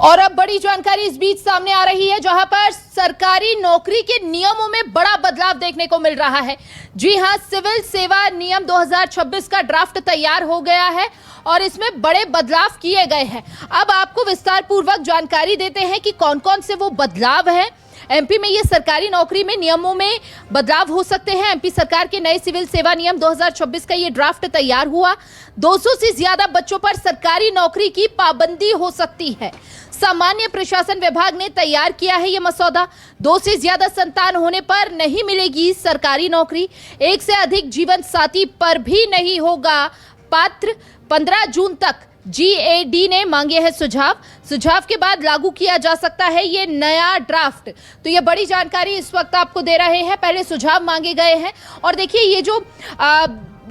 और अब बड़ी जानकारी इस बीच सामने आ रही है, जहां पर सरकारी नौकरी के नियमों में बड़ा बदलाव देखने को मिल रहा है। जी हां, सिविल सेवा नियम 2026 का ड्राफ्ट तैयार हो गया है और इसमें बड़े बदलाव किए गए हैं। अब आपको विस्तार पूर्वक जानकारी देते हैं कि कौन कौन से वो बदलाव हैं। एमपी में ये सरकारी नौकरी में नियमों में बदलाव हो सकते हैं। एमपी सरकार के नए सिविल सेवा नियम 2026 का ये ड्राफ्ट तैयार हुआ। 200 से ज्यादा बच्चों पर सरकारी नौकरी की पाबंदी हो सकती है। सामान्य प्रशासन विभाग ने तैयार किया है ये मसौदा। 2 से ज्यादा संतान होने पर नहीं मिलेगी सरकारी नौकरी। 1 से अधिक जीवन साथी पर भी नहीं होगा पात्र। 15 जून तक GAD ने मांगे हैं सुझाव के बाद लागू किया जा सकता है ये नया ड्राफ्ट। तो ये बड़ी जानकारी इस वक्त आपको दे रहे हैं। पहले सुझाव मांगे गए हैं और देखिए ये जो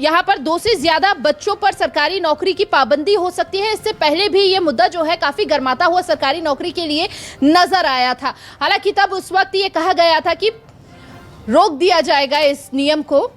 यहाँ पर 2 से ज्यादा बच्चों पर सरकारी नौकरी की पाबंदी हो सकती है। इससे पहले भी ये मुद्दा जो है काफी गर्माता हुआ सरकारी नौकरी के लिए नजर आया था। हालांकि तब उस वक्त ये कहा गया था कि रोक दिया जाएगा इस नियम को।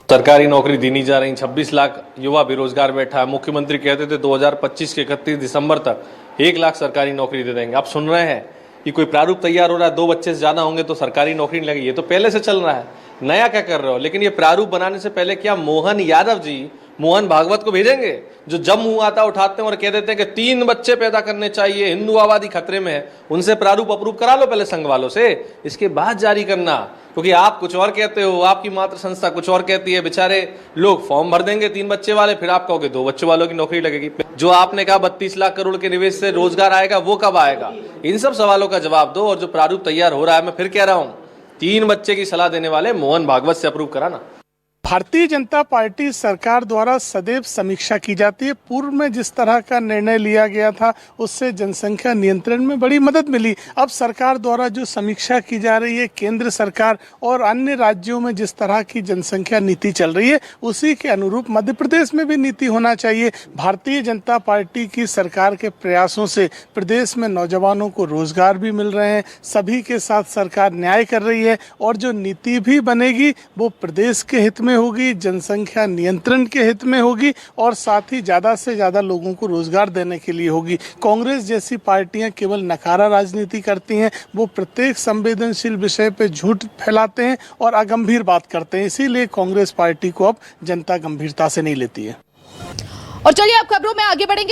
सरकारी नौकरी दी नहीं जा रही। 26 लाख युवा बेरोजगार बैठा है। मुख्यमंत्री कहते थे 2025 के 31 दिसंबर तक 1 लाख सरकारी नौकरी दे देंगे। आप सुन रहे हैं कि कोई प्रारूप तैयार हो रहा है, 2 बच्चे से ज्यादा होंगे तो सरकारी नौकरी नहीं लगेगी। ये तो पहले से चल रहा है, नया क्या कर रहे हो। लेकिन ये प्रारूप बनाने से पहले क्या मोहन यादव जी मोहन भागवत को भेजेंगे, जो जब मुंह आता उठाते हैं और कह देते हैं कि 3 बच्चे पैदा करने चाहिए, हिंदू आबादी खतरे में है। उनसे प्रारूप अप्रूव करा लो पहले संघ वालों से, इसके बाद जारी करना। क्योंकि आप कुछ और कहते हो, आपकी मात्र संस्था कुछ और कहती है। बेचारे लोग फॉर्म भर देंगे 3 बच्चे वाले, फिर आप कहोगे 2 बच्चों वालों की नौकरी लगेगी। जो आपने कहा 32 लाख करोड़ के निवेश से रोजगार आएगा, वो कब आएगा? इन सब सवालों का जवाब दो। और जो प्रारूप तैयार हो रहा है, मैं फिर कह रहा हूं, 3 बच्चे की सलाह देने वाले मोहन भागवत से अप्रूव कराना। भारतीय जनता पार्टी सरकार द्वारा सदैव समीक्षा की जाती है। पूर्व में जिस तरह का निर्णय लिया गया था उससे जनसंख्या नियंत्रण में बड़ी मदद मिली। अब सरकार द्वारा जो समीक्षा की जा रही है, केंद्र सरकार और अन्य राज्यों में जिस तरह की जनसंख्या नीति चल रही है, उसी के अनुरूप मध्य प्रदेश में भी नीति होना चाहिए। भारतीय जनता पार्टी की सरकार के प्रयासों से प्रदेश में नौजवानों को रोजगार भी मिल रहे हैं। सभी के साथ सरकार न्याय कर रही है और जो नीति भी बनेगी वो प्रदेश के हित में होगी, जनसंख्या नियंत्रण के हित में होगी और साथ ही ज्यादा से ज्यादा लोगों को रोजगार देने के लिए होगी। कांग्रेस जैसी पार्टियां केवल नकारा राजनीति करती हैं। वो प्रत्येक संवेदनशील विषय पे झूठ फैलाते हैं और अगंभीर बात करते हैं। इसीलिए कांग्रेस पार्टी को अब जनता गंभीरता से नहीं लेती है। और चलिए अब खबरों में आगे बढ़ेंगे।